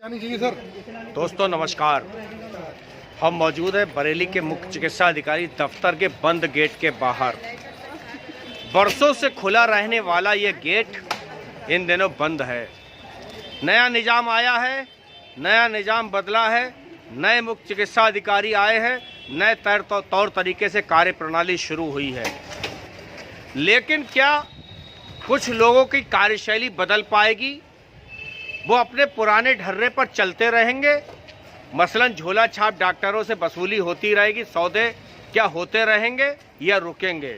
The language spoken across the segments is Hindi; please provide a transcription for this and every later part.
दोस्तों नमस्कार। हम मौजूद है बरेली के मुख्य चिकित्सा अधिकारी दफ्तर के बंद गेट के बाहर। बरसों से खुला रहने वाला ये गेट इन दिनों बंद है। नया निजाम आया है, नया निजाम बदला है, नए मुख्य चिकित्सा अधिकारी आए हैं, नए तौर तरीके से कार्य प्रणाली शुरू हुई है। लेकिन क्या कुछ लोगों की कार्यशैली बदल पाएगी? वो अपने पुराने ढर्रे पर चलते रहेंगे? मसलन झोला छाप डॉक्टरों से वसूली होती रहेगी, सौदे क्या होते रहेंगे या रुकेंगे?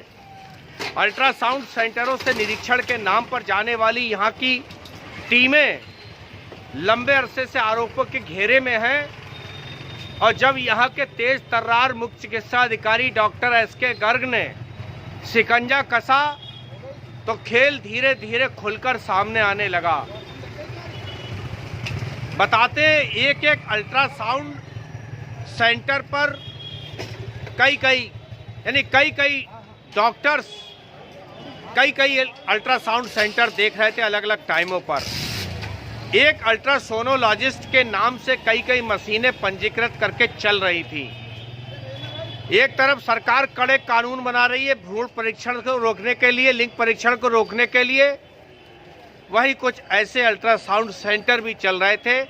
अल्ट्रासाउंड सेंटरों से निरीक्षण के नाम पर जाने वाली यहाँ की टीमें लंबे अरसे से आरोपों के घेरे में हैं और जब यहाँ के तेज तर्रार मुख्य चिकित्सा अधिकारी डॉक्टर एसके गर्ग ने शिकंजा कसा तो खेल धीरे धीरे खुलकर सामने आने लगा। बताते हैं, एक एक अल्ट्रासाउंड सेंटर पर कई डॉक्टर्स कई अल्ट्रासाउंड सेंटर देख रहे थे अलग अलग टाइमों पर। एक अल्ट्रासोनोलॉजिस्ट के नाम से कई मशीनें पंजीकृत करके चल रही थी। एक तरफ सरकार कड़े कानून बना रही है भ्रूण परीक्षण को रोकने के लिए, लिंग परीक्षण को रोकने के लिए, वहीं कुछ ऐसे अल्ट्रासाउंड सेंटर भी चल रहे थे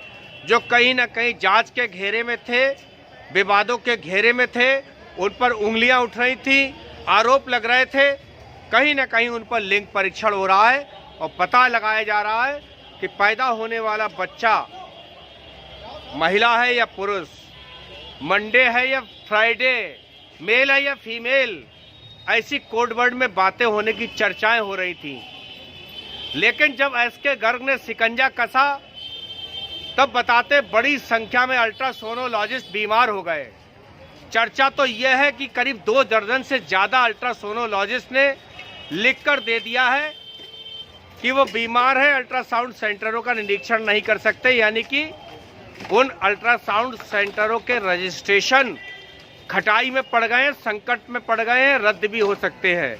जो कहीं ना कहीं जांच के घेरे में थे, विवादों के घेरे में थे, उन पर उंगलियां उठ रही थी, आरोप लग रहे थे, कहीं ना कहीं उन पर लिंग परीक्षण हो रहा है और पता लगाया जा रहा है कि पैदा होने वाला बच्चा महिला है या पुरुष, मंडे है या फ्राइडे, मेल है या फीमेल। ऐसी कोडवर्ड में बातें होने की चर्चाएं हो रही थी। लेकिन जब एसके गर्ग ने शिकंजा कसा तब बताते बड़ी संख्या में अल्ट्रासोनोलॉजिस्ट बीमार हो गए। चर्चा तो यह है कि करीब 2 दर्जन से ज़्यादा अल्ट्रासोनोलॉजिस्ट ने लिखकर दे दिया है कि वो बीमार है, अल्ट्रासाउंड सेंटरों का निरीक्षण नहीं कर सकते, यानी कि उन अल्ट्रासाउंड सेंटरों के रजिस्ट्रेशन खटाई में पड़ गए हैं, संकट में पड़ गए हैं, रद्द भी हो सकते हैं,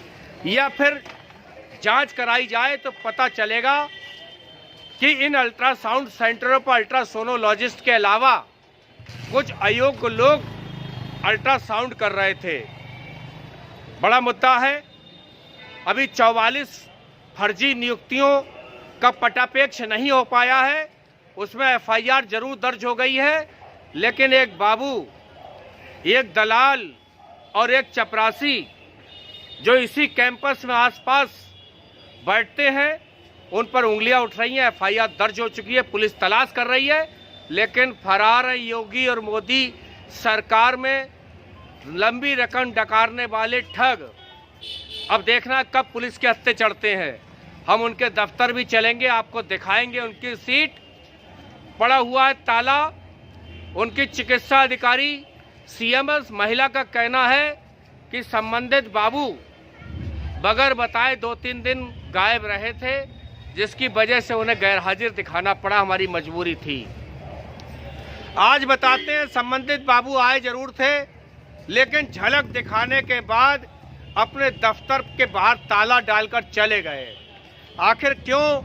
या फिर जांच कराई जाए तो पता चलेगा कि इन अल्ट्रासाउंड सेंटरों पर अल्ट्रासोनोलॉजिस्ट के अलावा कुछ अयोग्य लोग अल्ट्रासाउंड कर रहे थे। बड़ा मुद्दा है। अभी 44 फर्जी नियुक्तियों का पटापेक्ष नहीं हो पाया है। उसमें एफआईआर जरूर दर्ज हो गई है, लेकिन एक बाबू, एक दलाल और एक चपरासी जो इसी कैंपस में आसपास बैठते हैं, उन पर उंगलियां उठ रही हैं। एफआईआर दर्ज हो चुकी है, पुलिस तलाश कर रही है, लेकिन फरार है योगी और मोदी सरकार में लंबी रकम डकारने वाले ठग। अब देखना कब पुलिस के हत्थे चढ़ते हैं। हम उनके दफ्तर भी चलेंगे, आपको दिखाएंगे उनकी सीट पड़ा हुआ है ताला। उनकी चिकित्सा अधिकारी सीएमएस महिला का कहना है कि संबंधित बाबू बगैर बताए 2-3 दिन गायब रहे थे, जिसकी वजह से उन्हें गैरहाजिर दिखाना पड़ा, हमारी मजबूरी थी। आज बताते हैं, संबंधित बाबू आए जरूर थे, लेकिन झलक दिखाने के बाद अपने दफ्तर के बाहर ताला डालकर चले गए। आखिर क्यों?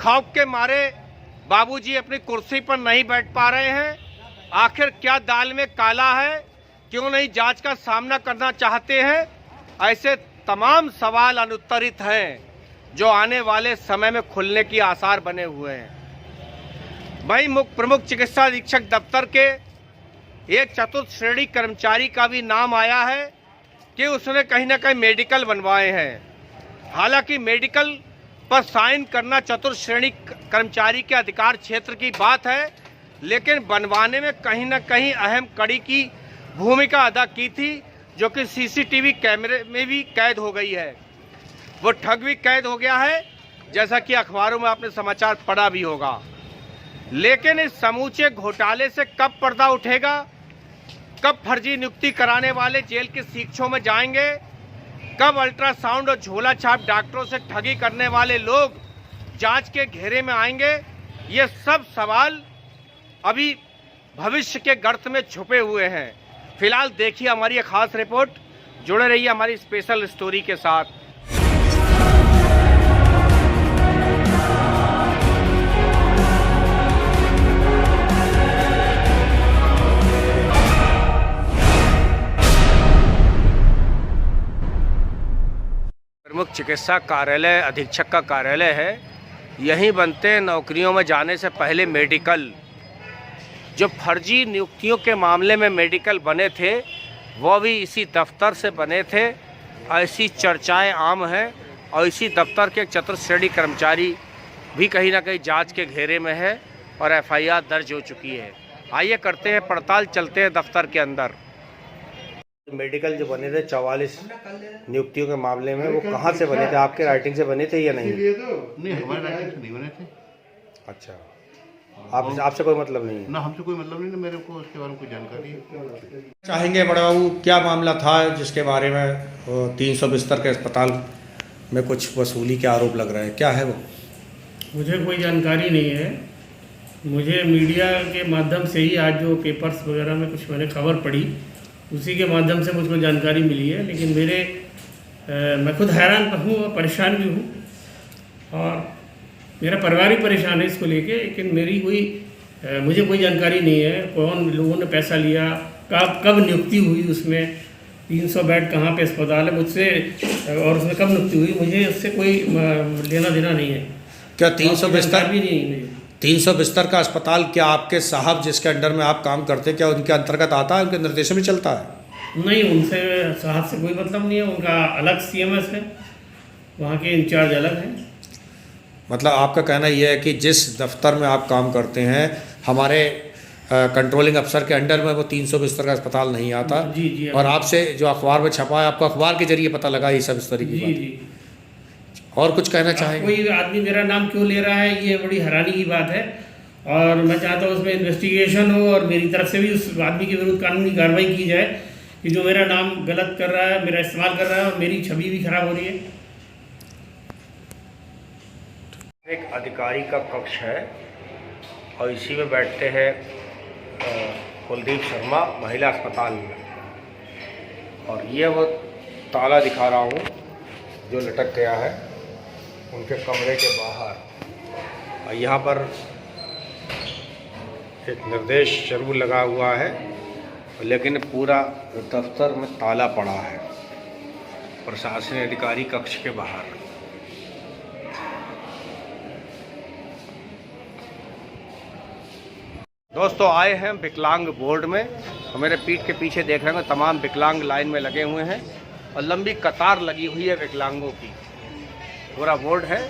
खौफ के मारे बाबूजी अपनी कुर्सी पर नहीं बैठ पा रहे हैं? आखिर क्या दाल में काला है? क्यों नहीं जांच का सामना करना चाहते हैं? ऐसे तमाम सवाल अनुत्तरित हैं जो आने वाले समय में खुलने की आसार बने हुए हैं। वहीं प्रमुख चिकित्सा अधीक्षक दफ्तर के एक चतुर्थ श्रेणी कर्मचारी का भी नाम आया है कि उसने कहीं ना कहीं मेडिकल बनवाए हैं। हालांकि मेडिकल पर साइन करना चतुर्थ श्रेणी कर्मचारी के अधिकार क्षेत्र की बात है, लेकिन बनवाने में कहीं ना कहीं अहम कड़ी की भूमिका अदा की थी, जो कि सीसीटीवी कैमरे में भी कैद हो गई है। वो ठग भी कैद हो गया है, जैसा कि अखबारों में आपने समाचार पढ़ा भी होगा। लेकिन इस समूचे घोटाले से कब पर्दा उठेगा? कब फर्जी नियुक्ति कराने वाले जेल के सीक्षों में जाएंगे? कब अल्ट्रासाउंड और झोला छाप डॉक्टरों से ठगी करने वाले लोग जांच के घेरे में आएंगे? ये सब सवाल अभी भविष्य के गर्त में छुपे हुए हैं। फिलहाल देखिए हमारी खास रिपोर्ट, जुड़े रहिए हमारी स्पेशल स्टोरी के साथ। चिकित्सा कार्यालय अधीक्षक का कार्यालय है। यहीं बनते हैं नौकरियों में जाने से पहले मेडिकल। जो फर्जी नियुक्तियों के मामले में मेडिकल बने थे वो भी इसी दफ्तर से बने थे। ऐसी चर्चाएं आम हैं और इसी दफ्तर के एक चतुर्थ श्रेणी कर्मचारी भी कहीं ना कहीं जांच के घेरे में है और एफआईआर दर्ज हो चुकी है। आइए करते हैं पड़ताल, चलते हैं दफ्तर के अंदर। मेडिकल जो बने थे 44 नियुक्तियों के मामले में, वो कहाँ से बने थे? आपके राइटिंग से बने थे या नहीं? नहीं, हमारे राइटिंग से नहीं बने थे। अच्छा, आपसे कोई मतलब नहीं है? ना, हमसे कोई मतलब नहीं है। मेरे को उसके बारे में कोई जानकारी है। चाहेंगे बड़े बाबू, क्या मामला था जिसके बारे में 300 बिस्तर के अस्पताल में कुछ वसूली के आरोप लग रहे हैं? क्या है वो? मुझे कोई जानकारी नहीं है। मुझे मीडिया के माध्यम से ही आज जो पेपर्स वगैरह में कुछ मैंने खबर पढ़ी, उसी के माध्यम से मुझको जानकारी मिली है। लेकिन मैं खुद हैरान हूँ और परेशान भी हूँ और मेरा परिवार ही परेशान है इसको लेके। लेकिन मुझे कोई जानकारी नहीं है कौन लोगों ने पैसा लिया, कब नियुक्ति हुई, उसमें 300 बेड कहाँ पे अस्पताल है मुझसे, और उसमें कब नियुक्ति हुई, मुझे उससे कोई लेना देना नहीं है। क्या 300 बिस्तर भी नहीं है? 300 बिस्तर का अस्पताल क्या आपके साहब जिसके अंडर में आप काम करते हैं, क्या उनके अंतर्गत आता है, उनके निर्देशन में चलता है? नहीं, उनसे साहब से कोई मतलब नहीं है। उनका अलग CMS है, वहाँ के इंचार्ज अलग हैं। मतलब आपका कहना यह है कि जिस दफ्तर में आप काम करते हैं हमारे कंट्रोलिंग अफसर के अंडर में वो 300 बिस्तर का अस्पताल नहीं आता। जी। और आपसे जो अखबार में छपा है, आपको अखबार के जरिए पता लगा ये सब इस तरीके की जी। और कुछ कहना चाहेंगे? कोई आदमी मेरा नाम क्यों ले रहा है, ये बड़ी हैरानी की बात है। और मैं चाहता हूँ उसमें इन्वेस्टिगेशन हो और मेरी तरफ से भी उस आदमी के विरुद्ध कानूनी कार्रवाई की जाए कि जो मेरा नाम गलत कर रहा है, मेरा इस्तेमाल कर रहा है और मेरी छवि भी खराब हो रही है। एक अधिकारी का कक्ष है और इसी में बैठते हैं कुलदीप शर्मा महिला अस्पताल में। और ये वो ताला दिखा रहा हूँ जो लटक गया है उनके कमरे के बाहर। और यहाँ पर एक निर्देश जरूर लगा हुआ है, लेकिन पूरा दफ्तर में ताला पड़ा है प्रशासनिक अधिकारी कक्ष के बाहर। दोस्तों आए हैं विकलांग बोर्ड में और मेरे पीठ के पीछे देख रहे हैं तमाम विकलांग लाइन में लगे हुए हैं और लंबी कतार लगी हुई है विकलांगों की। पूरा बोर्ड है।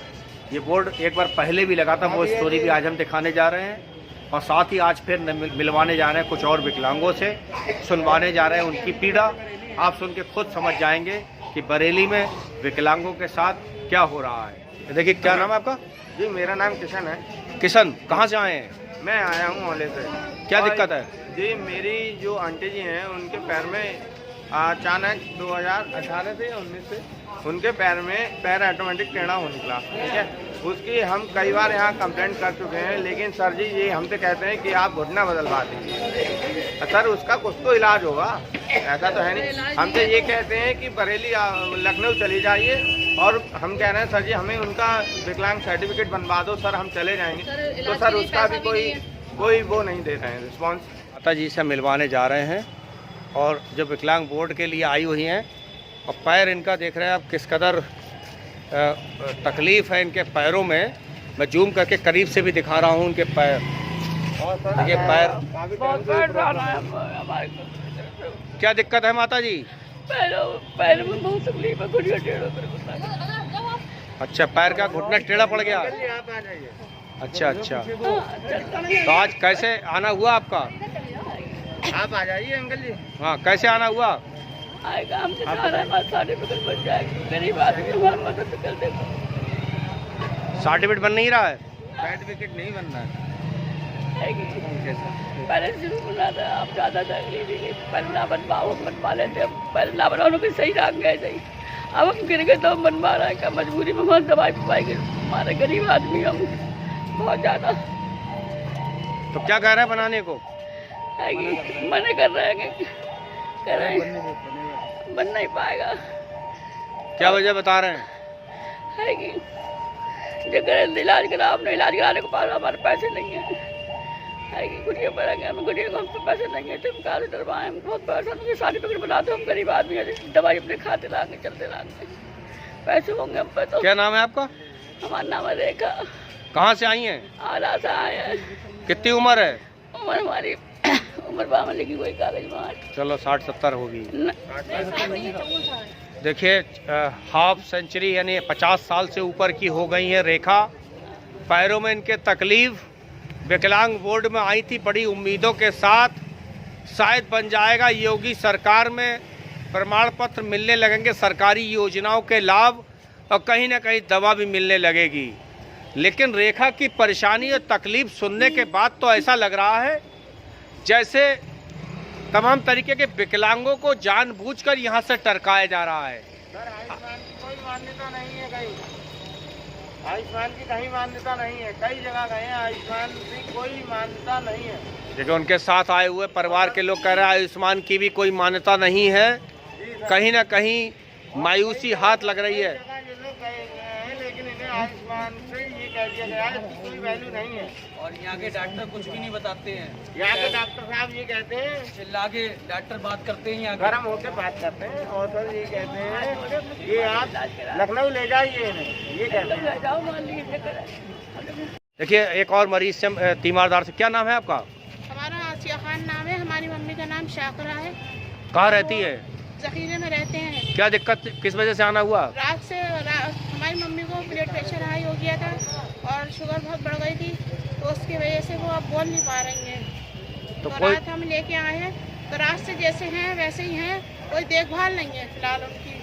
ये बोर्ड एक बार पहले भी लगा था, वो स्टोरी भी आज हम दिखाने जा रहे हैं। और साथ ही आज फिर मिलवाने जा रहे हैं कुछ और विकलांगों से, सुनवाने जा रहे हैं उनकी पीड़ा। आप सुन के खुद समझ जाएंगे कि बरेली में विकलांगों के साथ क्या हो रहा है। देखिए, क्या नाम है आपका? जी, मेरा नाम किशन है। किशन, कहाँ से आए हैं? मैं आया हूँ मोहल्ले से। क्या दिक्कत है? जी, मेरी जो आंटी जी हैं उनके पैर में अचानक 2018 से या 19 से उनके पैर ऑटोमेटिक टेढ़ा हो निकला। ठीक है, उसकी हम कई बार यहाँ कंप्लेंट कर चुके हैं, लेकिन सर जी ये हमसे कहते हैं कि आप घुटना बदलवा दीजिए। सर उसका कुछ तो इलाज होगा, ऐसा तो है नहीं। हमसे ये कहते हैं कि बरेली लखनऊ चली जाइए और हम कह रहे हैं सर जी हमें उनका विकलांग सर्टिफिकेट बनवा दो सर, हम चले जाएंगे। तो सर उसका भी कोई वो नहीं दे रहे हैं रिस्पॉन्स। माता जी से मिलवाने जा रहे हैं और जो विकलांग बोर्ड के लिए आई हुई हैं और पैर इनका देख रहे हैं आप किस कदर तकलीफ़ है इनके पैरों में। मैं जूम करके करीब से भी दिखा रहा हूँ उनके पैर। देखिए पैर, क्या दिक्कत है माता जी? पैर में बहुत तकलीफ है, घुटना टेढ़ा। अच्छा, पैर का घुटना टेढ़ा पड़ गया। अच्छा, तो आज कैसे आना हुआ आपका? आप आ जाइए अंकल जी। हाँ, कैसे आना हुआ? आएगा, हम सर्टिफिकेट बन जाएगा, गरीब आदमी हमारी मदद कर देगा। सर्टिफिकेट बन नहीं रहा है? सर्टिफिकेट नहीं बन रहा है। पहले शुरू बना था, आप ज़्यादा तकलीफ पहले ना बनवाओ, बनवा लेते हम। पहले ना बनाओ कोई सही रंग गए सही, अब हम गिर गए तो हम बनवा रहे हैं। क्या मजबूरी में बहुत दवाई के हमारे गरीब आदमी हम बहुत ज़्यादा। तो क्या कह रहे हैं बनाने को? मना कर रहे हैं, कह रहे हैं बन नहीं पाएगा। क्या वजह बता रहे हैं? है कि जो इलाज करा, आपने इलाज कराने के पास हमारे पैसे नहीं है कि गुड़िया पड़ा गया, हमें गुड़िया को हमसे पैसे नहीं है, हम कहाँ से डरवाएं। हम बहुत परेशान, मुझे सर्टिफिकेट बना दो, हम गरीब आदमी है, दवाई अपने खाते लाएंगे, चलते लाएंगे। पैसे होंगे हम पे तो। क्या नाम है आपका? हमारा नाम है रेखा। कहाँ से आई हैं? आला से आए हैं। कितनी उम्र है? उम्र हमारी उम्र बामले की कोई कागज मार। चलो 60-70 होगी। देखिए हाफ सेंचुरी यानी 50 साल से ऊपर की हो गई है रेखा। पैरों में इनके तकलीफ, विकलांग बोर्ड में आई थी बड़ी उम्मीदों के साथ, शायद बन जाएगा योगी सरकार में प्रमाण पत्र मिलने लगेंगे, सरकारी योजनाओं के लाभ, और कहीं ना कहीं दवा भी मिलने लगेगी। लेकिन रेखा की परेशानी और तकलीफ सुनने के बाद तो ऐसा लग रहा है जैसे तमाम तरीके के विकलांगों को जानबूझकर यहाँ से टरकाया जा रहा है। सर आयुष्मान की कोई मान्यता नहीं है कहीं, आयुष्मान की कहीं मान्यता नहीं है, कई जगह गए हैं, आयुष्मान की कोई मान्यता नहीं है। देखिए उनके साथ आए हुए परिवार के लोग कह रहे हैं आयुष्मान की भी कोई मान्यता नहीं है, कहीं ना कहीं मायूसी हाथ लग रही है। ये लोग गए हैं लेकिन इन्हें आयुष्मान से ये कह दिया गया है इसकी कोई वैल्यू नहीं है। और यहाँ के डॉक्टर कुछ भी नहीं बताते हैं। यहाँ के डॉक्टर साहब ये कहते हैं, चिल्ला के डॉक्टर बात करते हैं यहाँ के। गर्म होकर बात करते हैं और सर ये कहते हैं ये आप लखनऊ ले जाइए इन्हें, ये कहते हैं। जाओ मान लीजिए। देखिए एक और मरीज से तीमारदार से, क्या नाम है आपका? हमारा आसिया खान नाम है, हमारी मम्मी का नाम शाकरा है। कहाँ रहती है? जखीरे में रहते हैं। क्या दिक्कत किस वजह से आना हुआ? रात से हमारी मम्मी को ब्लड प्रेशर हाई हो गया था और शुगर बहुत बढ़ गई थी, तो उसकी वजह से वो अब बोल नहीं पा रही हैं। तो तो कोई रात हम लेके आए हैं, तो रात से जैसे हैं वैसे ही हैं, कोई देखभाल नहीं है फिलहाल उनकी।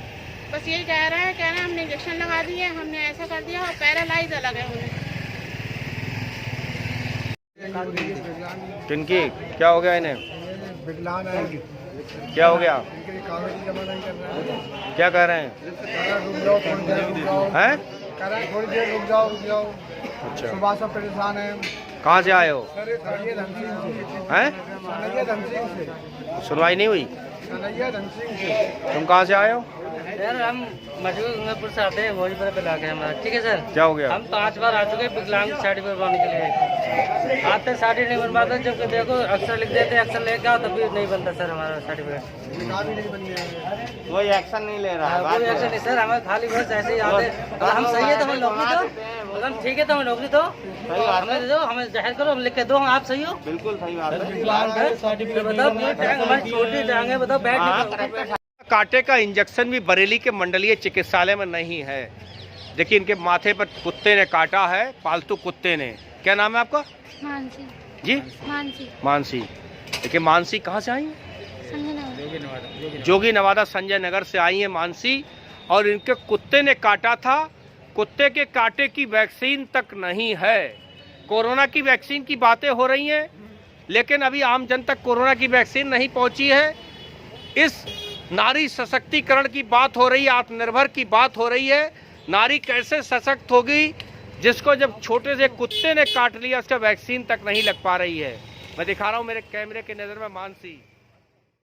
बस यही कह रहा है हमने इंजेक्शन लगा दिए, हमने ऐसा कर दिया और पैरालाइज अलग है उन्हें। किनकी क्या हो गया इन्हें? विकलांग है, क्या हो गया? इनके कागज जमा नहीं कर रहे हैं। क्या कह रहे हैं? रुक जाओ थोड़ी देर, रुक जाओ। हैं? कह रहे हैं थोड़ी देर रुक जाओ, रुक जाओ। अच्छा, सुबह से परेशान है। कहाँ से आए हो? सनैया धनसिंह से। हैं? सनैया धनसिंह से। सुनवाई नहीं हुई? सनैया धनसिंह से। तुम कहाँ से आए हो? सर हम मशहूर गंगापुर से आते हैं, भोजपुर पे लाके हमारा। ठीक है सर, क्या हो गया? हम 5 बार आ चुके हैं विकलांग सर्टिफिकेट बनवाने के लिए। आते सर्टिफिकेट नहीं बन पाते, जबकि देखो अक्सर लिख देते, अक्सर लेके आओ तब भी नहीं बनता सर हमारा सर्टिफिकेट। निकाह भी नहीं बन गया। कोई एक्शन नहीं ले रहा है। कोई एक्शन नहीं सर, हमें खाली बस ऐसे ही आते। अगर हम सही है तो हमें नौकरी दो, अगर हम ठीक है तो हमें नौकरी दो, हमें दे दो, हमें जाहिर करो, हम लिख के दो हम आप सही हो। बिल्कुल सही बात है। बताओ हमारी छोटी टांग है, बताओ बैठ कांटे का इंजेक्शन भी बरेली के मंडलीय चिकित्सालय में नहीं है। देखिए इनके माथे पर कुत्ते ने काटा है, पालतू कुत्ते ने। क्या नाम है आपका? मानसी। जी मानसी। मानसी। देखिए मानसी कहाँ से आई है? जोगी नवादा संजय नगर से आई है मानसी, और इनके कुत्ते ने काटा था। कुत्ते के काटे की वैक्सीन तक नहीं है। कोरोना की वैक्सीन की बातें हो रही हैं, लेकिन अभी आम जन तक कोरोना की वैक्सीन नहीं पहुंची है। इस नारी सशक्तिकरण की बात हो रही है, आत्मनिर्भर की बात हो रही है। नारी कैसे सशक्त होगी जिसको जब छोटे से कुत्ते ने काट लिया, उसका वैक्सीन तक नहीं लग पा रही है। मैं दिखा रहा हूँ मेरे कैमरे के नज़र में मानसी।